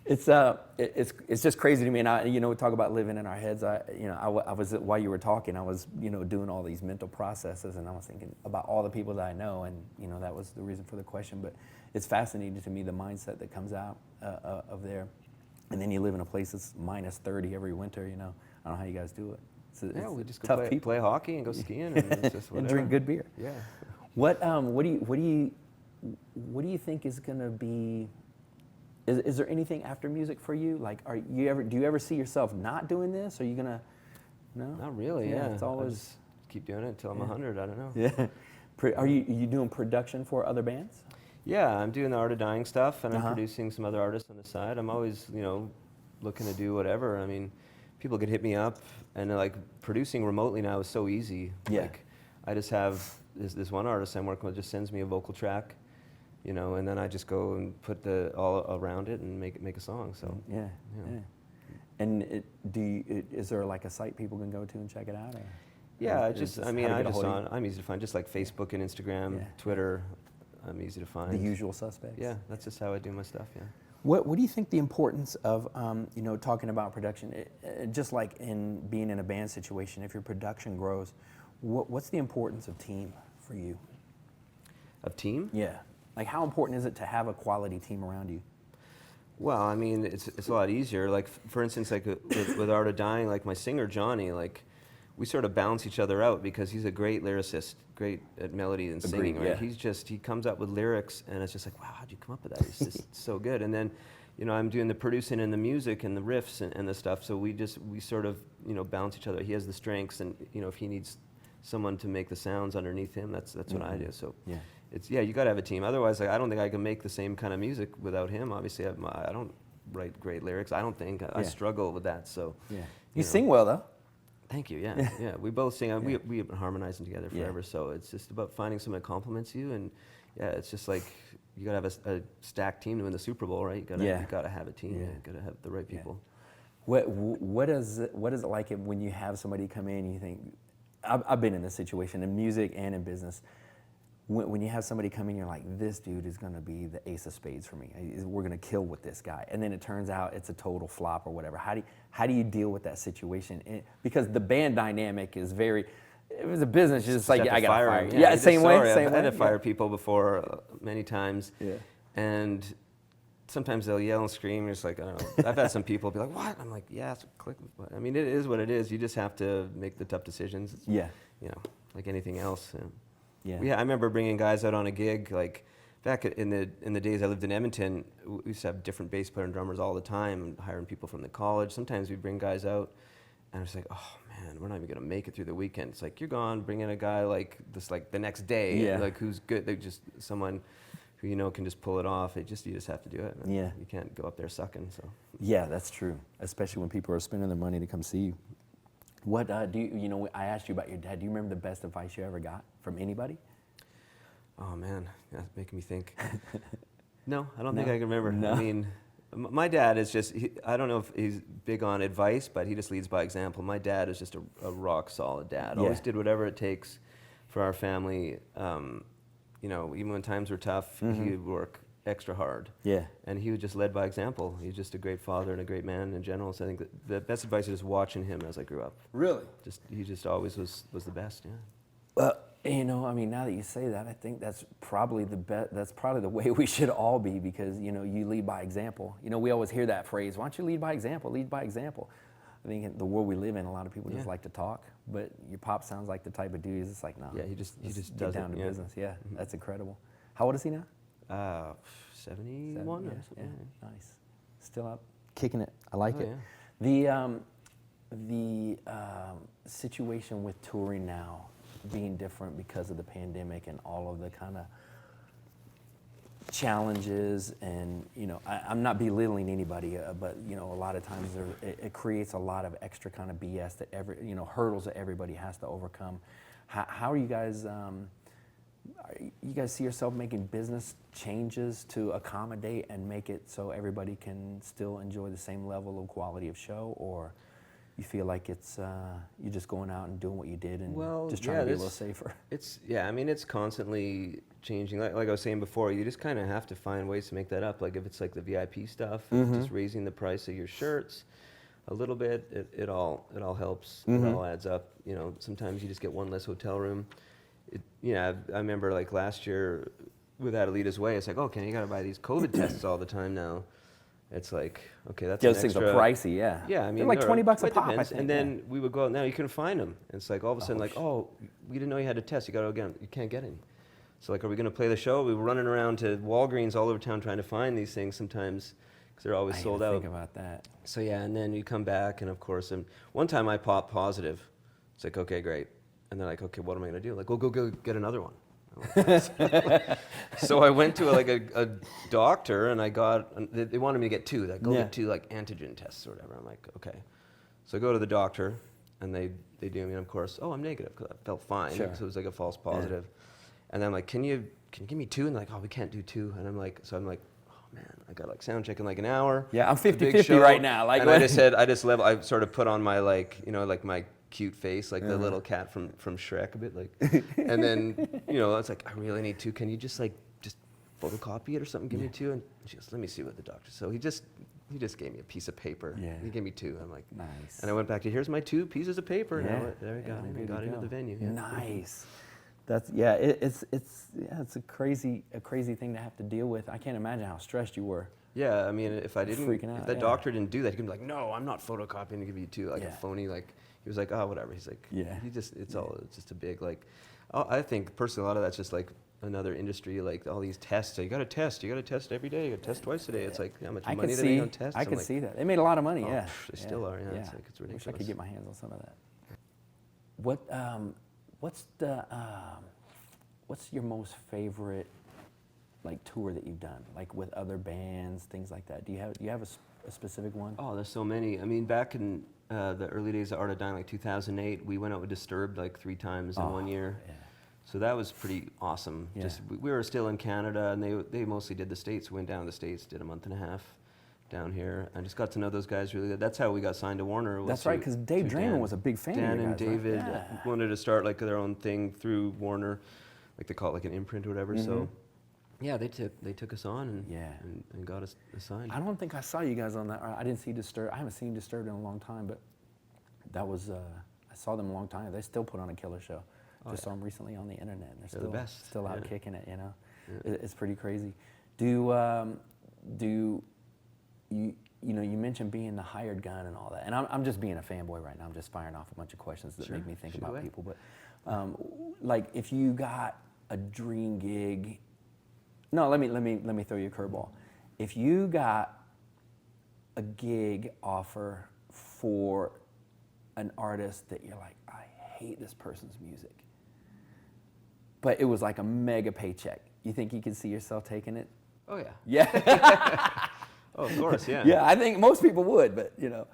It's just crazy to me. And you know, we talk about living in our heads. I was while you were talking, I was, you know, doing all these mental processes, and I was thinking about all the people that I know, and you know, that was the reason for the question. But it's fascinating to me, the mindset that comes out of there. And then you live in a place that's minus 30 every winter. You know, I don't know how you guys do it. It's we just go play hockey and go skiing and it's just whatever. And drink good beer. Yeah. What do you think is going to be? Is there anything after music for you? Like, do you ever see yourself not doing this? Are you gonna? No. Not really. Yeah. It's always I'll just keep doing it until I'm 100. I don't know. Yeah. Are you doing production for other bands? Yeah, I'm doing the Art of Dying stuff, and I'm producing some other artists on the side. I'm always, you know, looking to do whatever. I mean, people could hit me up, and like producing remotely now is so easy. Yeah. Like, I just have this one artist I'm working with just sends me a vocal track, you know, and then I just go and put all around it and make a song. So yeah. And is there like a site people can go to and check it out? Or yeah, I'm easy to find, just like Facebook and Instagram, Twitter. I'm easy to find. The usual suspects. Yeah, that's just how I do my stuff. Yeah. What do you think the importance of, you know, talking about production, just like in being in a band situation, if your production grows, what's the importance of team for you? Of team? Yeah. Like, how important is it to have a quality team around you? Well, I mean, it's a lot easier. Like, for instance, like with Art of Dying, like my singer Johnny, like, we sort of balance each other out because he's a great lyricist, great at melody and singing, right? Yeah. He comes up with lyrics, and it's just like, wow, how'd you come up with that? It's just so good. And then, you know, I'm doing the producing and the music and the riffs and the stuff, so we sort of, you know, balance each other. He has the strengths, and, you know, if he needs someone to make the sounds underneath him, that's what I do. So you got to have a team. Otherwise, like, I don't think I can make the same kind of music without him. Obviously, I don't write great lyrics. I don't think. I struggle with that. So you sing well, though. Thank you. Yeah. We both sing. We've been harmonizing together forever. So it's just about finding someone that compliments you, and yeah, it's just like you gotta have a stacked team to win the Super Bowl, right? You gotta have a team. Yeah. You gotta have the right people. What is it like when you have somebody come in and you think, I've been in this situation in music and in business. When you have somebody come in, you're like, this dude is going to be the ace of spades for me. We're going to kill with this guy. And then it turns out it's a total flop or whatever. How do you deal with that situation? Because the band dynamic is very, it was a business, you're just like, I got to fire you. Yeah, same way. I've had to fire people before many times. Yeah. And sometimes they'll yell and scream. You're just like, I don't know. I've had some people be like, what? I'm like, yeah, it's a click. I mean, it is what it is. You just have to make the tough decisions. Yeah. You know, like anything else. Yeah. I remember bringing guys out on a gig, like back in the days I lived in Edmonton. We used to have different bass player and drummers all the time, hiring people from the college. Sometimes we'd bring guys out, and I was like, oh man, we're not even gonna make it through the weekend. It's like, you're gone. Bring in a guy like this, like the next day, Yeah. like who's good. They just someone who you know can just pull it off. You just have to do it. Yeah. You can't go up there sucking. So. Yeah, that's true. Especially when people are spending their money to come see you. What do you know? I asked you about your dad. Do you remember the best advice you ever got from anybody? Oh man, that's making me think. No, I don't No? think I can remember. No? I mean, my dad is just, I don't know if he's big on advice, but he just leads by example. My dad is just a rock solid dad. Yeah. Always did whatever it takes for our family. You know, even when times were tough, he would work extra hard. Yeah. And he was just led by example. He's just a great father and a great man in general. So I think that the best advice is just watching him as I grew up. Really? He just always was the best, yeah. Well, you know, I mean, now that you say that, I think that's probably that's probably the way we should all be, because, you know, you lead by example. You know, we always hear that phrase, why don't you lead by example, lead by example. I think in the world we live in, a lot of people just like to talk, but your pop sounds like the type of dude who's just like, no. Yeah, he just get does down it, to yeah. business. Yeah, that's incredible. How old is he now? 71 or something. Yeah, nice. Still up, kicking it. I like it. Yeah. The situation with touring now being different because of the pandemic and all of the kind of challenges, and you know, I'm not belittling anybody, but you know, a lot of times it creates a lot of extra kind of BS that hurdles that everybody has to overcome. How are you guys? You guys see yourself making business changes to accommodate and make it so everybody can still enjoy the same level of quality of show, or you feel like it's you're just going out and doing what you did and just trying to be a little safer? I mean, it's constantly changing. Like I was saying before, you just kind of have to find ways to make that up. Like if it's like the VIP stuff, just raising the price of your shirts a little bit, it all helps. It all adds up. You know, sometimes you just get one less hotel room. I remember like last year with Adelita's Way, it's like, okay, you got to buy these COVID tests all the time now. It's like, okay, that's Those an things extra, are pricey, yeah. Yeah, I mean, they're like $20 a it pop. depends. I think, and then we would go out now, you couldn't find them. And it's like all of a sudden, like, oh, we didn't know you had a test. You got to go get 'em. You can't get any. So like, are we going to play the show? We were running around to Walgreens all over town trying to find these things sometimes because they're always sold out. Think about that. So yeah, and then you come back, and of course, one time I popped positive. It's like, okay, great. And they're like, okay, what am I going to do? Like, well, go get another one. So I went to a doctor, and I got, they wanted me to get two. Like, go get two like antigen tests or whatever. I'm like, okay. So I go to the doctor, and they do me, and of course, oh, I'm negative, because I felt fine. Sure. So it was like a false positive. And then I'm like, can you give me two? And they're like, oh, we can't do two. And I'm like, oh man, I got like sound check in like an hour. Yeah, I'm 50-50 right now. Like, and I sort of put on my like my cute face, like the little cat from Shrek a bit, like, and then it's like, I really need two. Can you just photocopy it or something? Give me two. And she goes, let me see what the doctor. So he just gave me a piece of paper. Yeah. He gave me two. I'm like, nice. And I went back to, here's my two pieces of paper. Yeah. And there we go. And got into the venue. Yeah. Nice. That's it's a crazy thing to have to deal with. I can't imagine how stressed you were. Yeah, I mean, if the doctor didn't do that, he could be like, no, I'm not photocopying to give you two, like a phony, like, he was like, oh, whatever. He's like, it's just a big, like, I think personally a lot of that's just like another industry, like all these tests. So you got to test every day. You got to test twice a day. It's like, how much money they make on tests? I can see that. They made a lot of money, yeah. They still are, yeah. It's like, it's ridiculous. I wish I could get my hands on some of that. What's your most favorite like tour that you've done, like with other bands, things like that? Do you have a specific one? Oh, there's so many. I mean, back in the early days of Art of Dying, like 2008, we went out with Disturbed like 3 times in 1 year. Yeah. So that was pretty awesome. Yeah. Just we were still in Canada, and they mostly did the States. Went down to the States, did a month and a half down here, and just got to know those guys really good. That's how we got signed to Warner. That's right, because Dave Draymond was a big fan Dan of you and guys, right? David Yeah. wanted to start like their own thing through Warner, like they call it like an imprint or whatever. So yeah, they took us on and got us signed. I don't think I saw you guys on that. I didn't see Disturbed. I haven't seen Disturbed in a long time, but that was I saw them a long time. They still put on a killer show. Just saw them recently on the internet. And they're the best. Still out Yeah. kicking it. You know, Yeah. it's pretty crazy. You know, you mentioned being the hired gun and all that, and I'm just being a fanboy right now. I'm just firing off a bunch of questions that Sure. make me think Shoot about away. people. But like, if you got a dream gig, no, let me throw you a curveball. If you got a gig offer for an artist that you're like, I hate this person's music, but it was like a mega paycheck, you think you could see yourself taking it? Oh yeah. Yeah. Oh, of course, yeah. Yeah, I think most people would, but you know,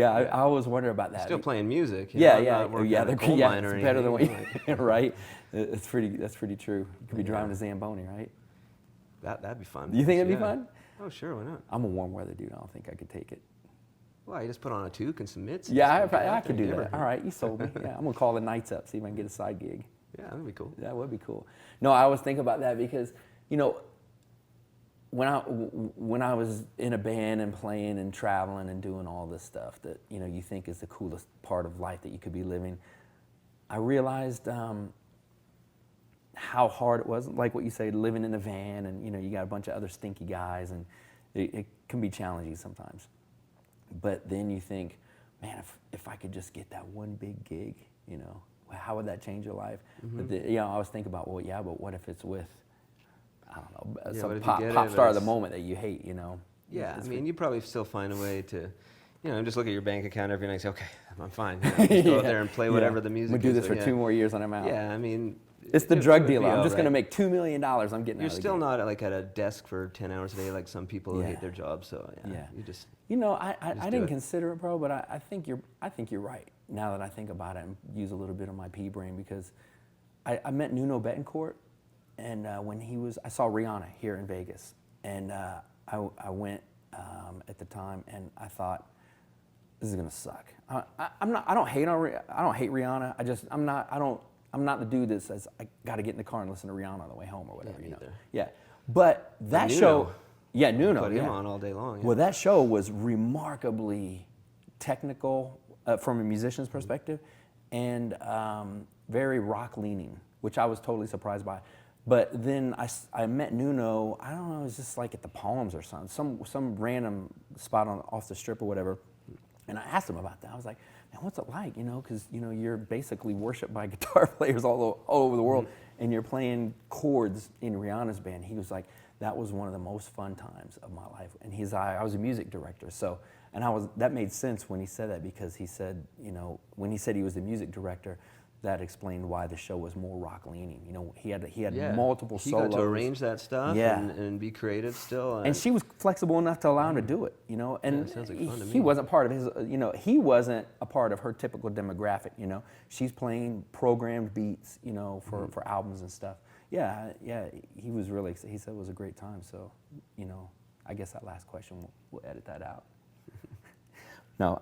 I always wonder about that. Still playing music. You Yeah, know, I'm yeah, not working yeah. at a coal mine or It's better than what anything, you, like, right? That's pretty true. You could be driving a Zamboni, right? that'd be fun. You think it'd be Yeah. fun? Oh, sure, why not? I'm a warm weather dude. I don't think I could take it. Well, you just put on a toque and some mitts. and Yeah, just go I out could there, do never that. hurt. All right, you sold me. Yeah, I'm gonna call the Knights up, see if I can get a side gig. Yeah, that'd be cool. That would be cool. No, I always think about that because, you know, when I was in a band and playing and traveling and doing all this stuff that, you know, you think is the coolest part of life that you could be living, I realized how hard it was. Like what you say, living in a van, and you know, you got a bunch of other stinky guys, and it can be challenging sometimes. But then you think, man, if I could just get that one big gig, you know, how would that change your life? But you know, I always think about, well, yeah, but what if it's with, I don't know, Yeah, but some if you pop get it, star of the it's- moment that you hate, you know? Yeah, I It's mean, you probably still find a way to, you know, just look at your bank account every night and say, okay, I'm fine. You know, just go out there and play whatever the music I'm is. gonna do this so, for yeah. 2 more years and I'm out. Yeah, I mean. It's the it drug would be dealer. I'm all just gonna right. make $2 million. I'm getting You're out of the still game. not like at a desk for 10 hours a day like some people who Yeah. hate their job. So Yeah. you just. You know, I do didn't it. consider it, bro, but I think you're right. Now that I think about it and use a little bit of my pea brain, because I met Nuno Betancourt, and when I saw Rihanna here in Vegas, and I went at the time, and I thought, this is gonna suck. I don't hate Rihanna. I'm not the dude that says I got to get in the car and listen to Rihanna on the way home or whatever. Yeah, you know. neither. Yeah, but that Nuno. show, yeah, Nuno, Put yeah. him on all day long. Yeah. Well, that show was remarkably technical from a musician's perspective, and very rock leaning, which I was totally surprised by. But then I met Nuno. I don't know, it was just like at the Palms or something, some random spot off the strip or whatever. And I asked him about that. I was like, man, what's it like? You know, because you know you're basically worshipped by guitar players all over the world, and you're playing chords in Rihanna's band. He was like, that was one of the most fun times of my life. And I was a music director, so that made sense when he said that, because he said, you know, when he said he was the music director, that explained why the show was more rock leaning. You know, he had Yeah. multiple He solos. got to arrange that stuff Yeah. and be creative still. And she was flexible enough to allow him to do it, you know. And it sounds like fun to he me. wasn't part of his, you know, he wasn't a part of her typical demographic, you know. She's programmed beats, you know, for albums and stuff. Yeah, he was really, he said it was a great time. So, you know, I guess that last question, we'll edit that out. No,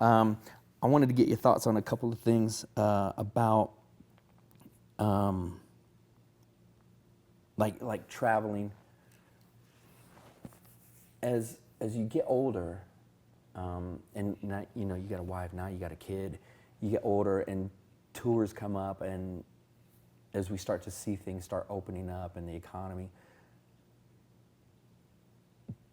I wanted to get your thoughts on a couple of things about like traveling. As you get older, and now, you know, you got a wife, now you got a kid, you get older and tours come up, and as we start to see things start opening up in the economy,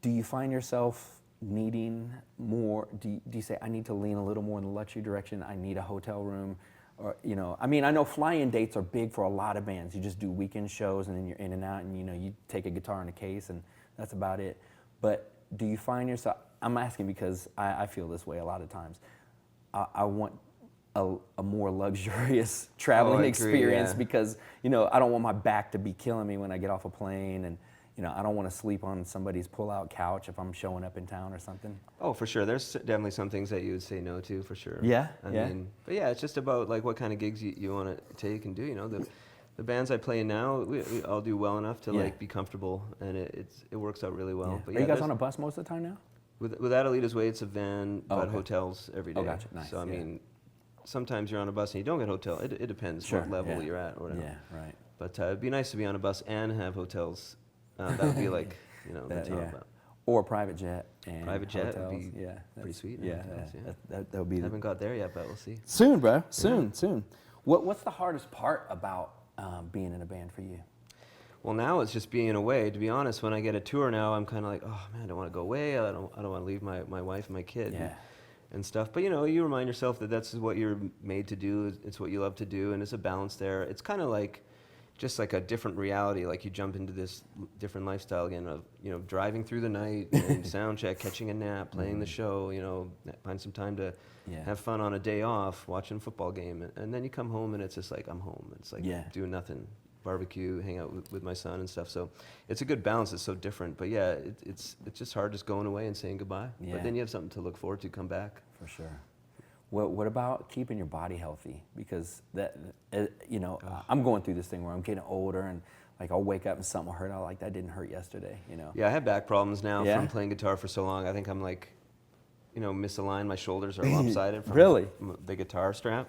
do you find yourself needing more? Do you say, I need to lean a little more in the luxury direction, I need a hotel room? Or, you know, I mean, I know fly-in dates are big for a lot of bands. You just do weekend shows and then you're in and out, and you know, you take a guitar and a case and that's about it. But do you find yourself, I'm asking because I feel this way a lot of times, I want a more luxurious traveling agree, experience, yeah. because, you know, I don't want my back to be killing me when I get off a plane, and, you know, I don't want to sleep on somebody's pull-out couch if I'm showing up in town or something. Oh, for sure. There's definitely some things that you would say no to, for sure. Yeah, I yeah. mean, but yeah, it's just about like what kind of gigs you want to take and do. You know, the bands I play in now, we all do well enough to Yeah. like be comfortable, and it works out really well. Yeah. But Are you guys there's- on a bus most of the time now? Without Alita's Way, it's a van, Oh, but okay. hotels every day. Oh, gotcha. Nice, So I yeah. mean, sometimes you're on a bus and you don't get hotel. It depends Sure, what level yeah. you're at or whatever. Yeah, right. But it'd be nice to be on a bus and have hotels. That would be like, the That- top. yeah. But Or a private jet and Private jet would hotels. be yeah, pretty that's- sweet. Yeah, Hotels, yeah. that would be haven't got there yet, but we'll see. soon, bro. Soon. What's the hardest part about being in a band for you? Well, now it's just being away. To be honest, when I get a tour now, I'm kind of like, oh man, I don't want to go away. I don't want to leave my wife and my kid. Yeah. And stuff. But you remind yourself that that's what you're made to do. It's what you love to do, and it's a balance there. It's kind of like just like a different reality. Like you jump into this different lifestyle again of driving through the night, and sound check, catching a nap, playing the show. Find some time to Yeah. have fun on a day off, watching a football game, and then you come home and it's just like I'm home. It's like Yeah. doing nothing. Barbecue, hang out with my son and stuff. So it's a good balance. It's so different. But yeah, it's just hard just going away and saying goodbye. Yeah. But then you have something to look forward to. Come back. For sure. What about keeping your body healthy? Because I'm going through this thing where I'm getting older, and like I'll wake up and something will hurt. I'm like, that didn't hurt yesterday. Yeah, I have back problems now Yeah? from playing guitar for so long. I think I'm like, misaligned. My shoulders are lopsided from Really? the guitar strap.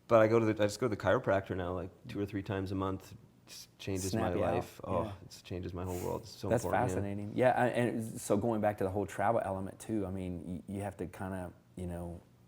But I just go to the chiropractor now, like 2 or 3 times a month. Just changes Snap my you out. life. Oh, Yeah. it changes my whole world. It's so That's important. fascinating. Yeah, and so going back to the whole travel element too. I mean, you have to kind of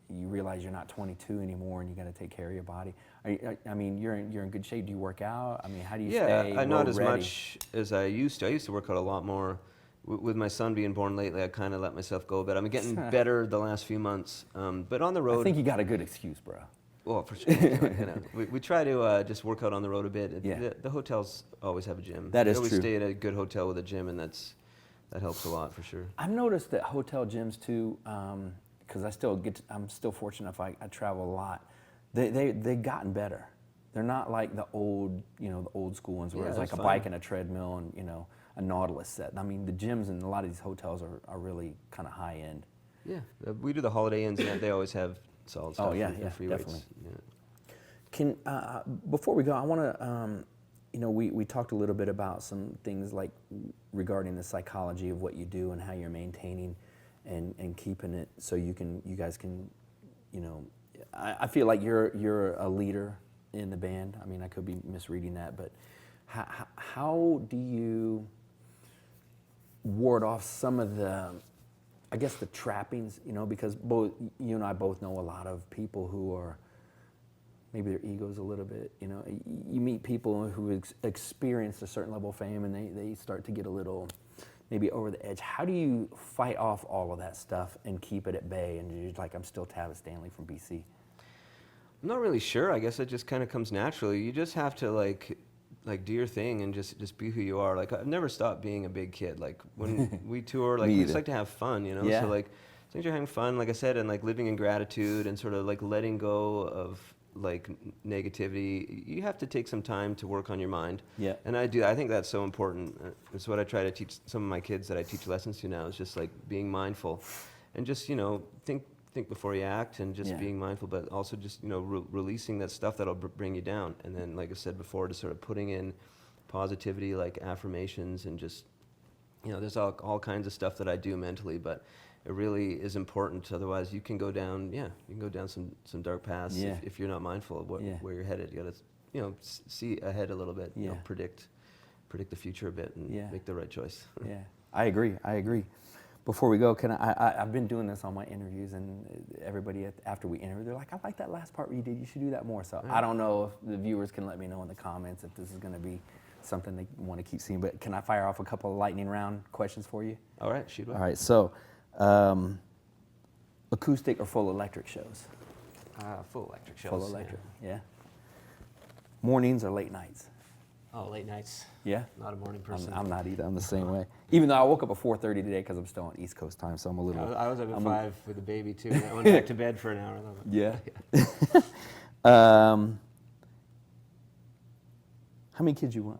you realize you're not 22 anymore, and you got to take care of your body. I mean, you're in good shape. Do you work out? I mean, how do you stay Yeah, not as road ready? much as I used to. I used to work out a lot more. With my son being born lately, I kind of let myself go a bit. I'm getting better the last few months. But on the road, I think you got a good excuse, bro. well, for sure. We try to just work out on the road a bit. Yeah. The hotels always have a gym. That is we always true. stay at a good hotel with a gym, and that helps a lot for sure. I've noticed that hotel gyms too, because I'm still fortunate enough. I travel a lot. They've gotten better. They're not like the old school ones where Yeah, it's like a that's bike fine. and a treadmill and a Nautilus set. I mean, the gyms in a lot of these hotels are really kind of high end. Yeah, we do the Holiday Inns, and they always have solid stuff. Oh, yeah, and yeah, free definitely. weights. Yeah. Can before we go, I want to, we talked a little bit about some things like regarding the psychology of what you do and how you're maintaining and keeping it so you guys can, I feel like you're a leader in the band. I mean, I could be misreading that, but how do you ward off some of the, I guess, the trappings, because both you and I both know a lot of people who are, maybe their ego's a little bit, you meet people who experienced a certain level of fame and they start to get a little maybe over the edge. How do you fight off all of that stuff and keep it at bay and you're like, I'm still Tavis Stanley from BC? I'm not really sure. I guess it just kind of comes naturally. You just have to like do your thing and just be who you are. Like I've never stopped being a big kid. Like when we tour, like Me we just either. like to have fun, Yeah. So like as long as you're having fun, like I said, and like living in gratitude and sort of like letting go of like negativity, you have to take some time to work on your mind. Yeah. And I do. I think that's so important. It's what I try to teach some of my kids that I teach lessons to now. Is just like being mindful, and just think before you act, and just Yeah. being mindful, but also just releasing that stuff that'll bring you down. And then, like I said before, just sort of putting in positivity, like affirmations, and just there's all kinds of stuff that I do mentally, but it really is important. Otherwise, you can go down some dark paths Yeah. if you're not mindful of Yeah. where you're headed. You got to see ahead a little bit. Yeah. Predict the future a bit and Yeah. make the right choice. Yeah, I agree. Before we go, I've been doing this on my interviews, and everybody after we interview, they're like, I like that last part where you did. You should do that more. So I don't know if the viewers can let me know in the comments if this is going to be something they want to keep seeing. But can I fire off a couple of lightning round questions for you? All right, shoot away. All right. So, acoustic or full electric shows? Full electric shows. Full electric. Yeah. Mornings or late nights? Oh, late nights. Yeah. Not a morning person. I'm not either. I'm the same way. Even though I woke up at 4:30 today because I'm still on East Coast time, so I'm a little. I was up at 5 with the baby too. I went back to bed for an hour. Yeah. How many kids you want?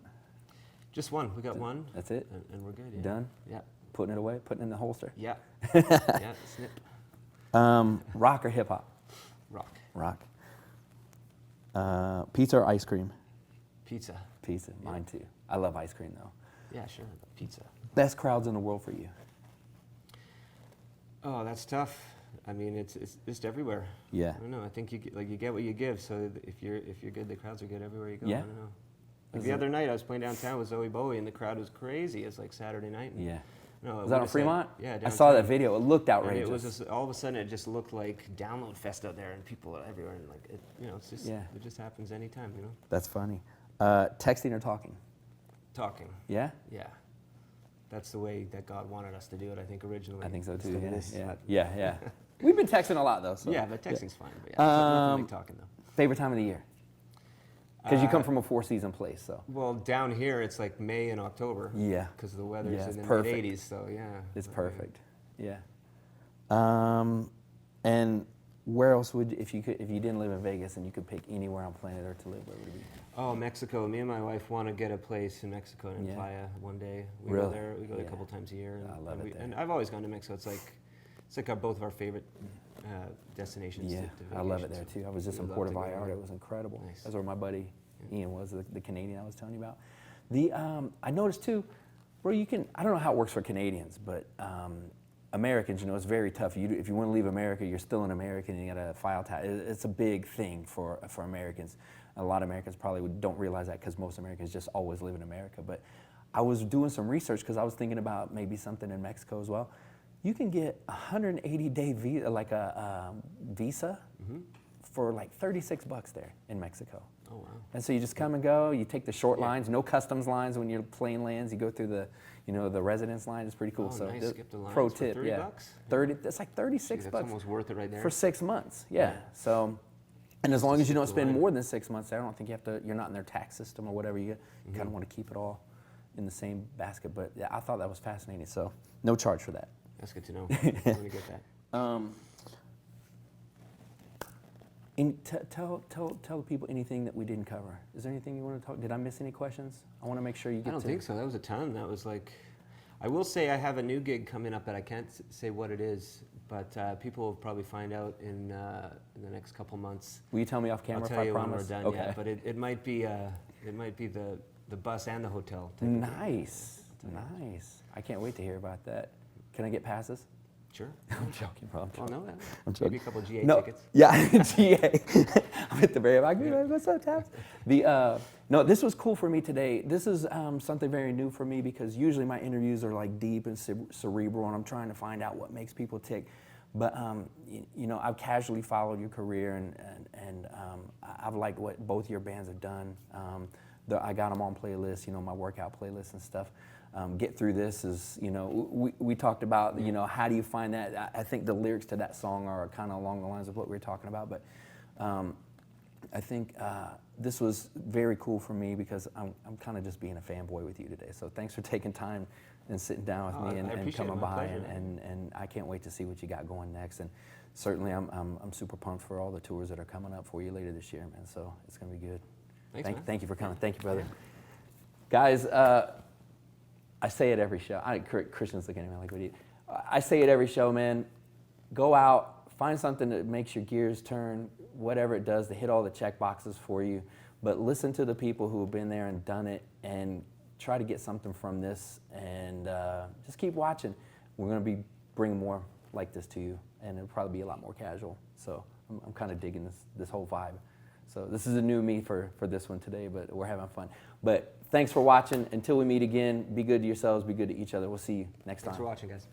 Just one. We got one. That's it? And we're good. Yeah. Done? Yeah. Putting it away? Putting it in the holster? Yeah. Yeah. Snip. Rock or hip hop? Rock. Rock. Pizza or ice cream? Pizza. Pizza, mine too. I love ice cream though. Yeah, sure. Pizza. Best crowds in the world for you? Oh, that's tough. I mean, it's just everywhere. Yeah. I don't know. I think you get what you give. So if you're good, the crowds are good everywhere you go. Yeah. I don't know. Like the other night, I was playing downtown with Zoe Bowie, and the crowd was crazy. It's like Saturday night. Yeah. No, Was that on Fremont? Yeah, I downtown. saw that video. It looked And outrageous. it was just, all of a sudden, it just looked like Download Fest out there, and people everywhere, and like it's just it just happens anytime, That's funny. Texting or talking? Talking. Yeah. Yeah. That's the way that God wanted us to do it, I think, originally. I think so too. Instead of this, Yeah. We've been texting a lot though. So. Yeah, but texting's fine. But nothing like talking though. Favorite time of the year? Because you come from a 4-season place, so. Well, down here it's like May and October. Yeah. Because the weather's it's in the perfect. mid-80s, so yeah. It's perfect. Yeah. And where else would, if you didn't live in Vegas and you could pick anywhere on planet Earth to live, where would it be? Oh, Mexico. Me and my wife want to get a place in Mexico in Playa one day. We Really? go there. We go there a couple times a year. I love it there. And I've always gone to Mexico. It's like both of our favorite destinations. Yeah, to I love it vacation, there too. I was just we in would Puerto love to go Vallarta. there. It was incredible. Nice. That's where my buddy Ian was, the Canadian I was telling you about. The I noticed too, bro. I don't know how it works for Canadians, but Americans, it's very tough. If you want to leave America, you're still an American, and you got to file tax. It's a big thing for Americans. A lot of Americans probably don't realize that because most Americans just always live in America. But I was doing some research because I was thinking about maybe something in Mexico as well. You can get a 180-day visa, like a visa, for like $36 there in Mexico. Oh wow! And so you just come and go. You take the short lines, no customs lines when your plane lands. You go through the residence line. It's pretty cool. Oh, so nice. Skip the lines pro for tip, $30? yeah, 30. That's like $36 That's almost worth it right there. for 6 months. Yeah. So, and as long as you don't skip the spend line. more than 6 months, I don't think you have to. You're not in their tax system or whatever. You kind of want to keep it all in the same basket. But yeah, I thought that was fascinating. So no charge for that. That's good to know. I'm gonna get that. Tell the people anything that we didn't cover. Is there anything you want to talk? Did I miss any questions? I want to make sure you get. I don't think so. That was a ton. That was like, I will say I have a new gig coming up, but I can't say what it is. But people will probably find out in the next couple months. Will you tell me off camera I'll if tell I you when promise? we're done. Okay. Yeah, but it might be the bus and the hotel. Type of gig. Nice. Nice. I can't wait to hear about that. Can I get passes? Sure. I'm joking, bro. Well, no, I'm maybe a couple GA no, tickets. Yeah, GA. I'm at the very back. What's up, Tavis? No, this was cool for me today. This is something very new for me because usually my interviews are like deep and cerebral, and I'm trying to find out what makes people tick. But I've casually followed your career, and I've liked what both your bands have done. I got them on playlists, my workout playlists and stuff. Get Through This is, we talked about, how do you find that? I think the lyrics to that song are kind of along the lines of what we were talking about, but I think this was very cool for me because I'm kind of just being a fanboy with you today. So thanks for taking time and sitting down with me and coming by, and I can't wait to see what you got going next. And certainly I'm super pumped for all the tours that are coming up for you later this year, man. So it's going to be good. Thank you for coming. Thank you, brother. Yeah. Guys, I say it every show. Christian's looking at me like, what do you? I say it every show, man. Go out, find something that makes your gears turn, whatever it does to hit all the check boxes for you. But listen to the people who have been there and done it and try to get something from this. And just keep watching. We're going to be bringing more like this to you. And it'll probably be a lot more casual. So I'm kind of digging this whole vibe. So this is a new me for this one today, but we're having fun. But thanks for watching. Until we meet again, be good to yourselves, be good to each other. We'll see you next time. Thanks for watching, guys.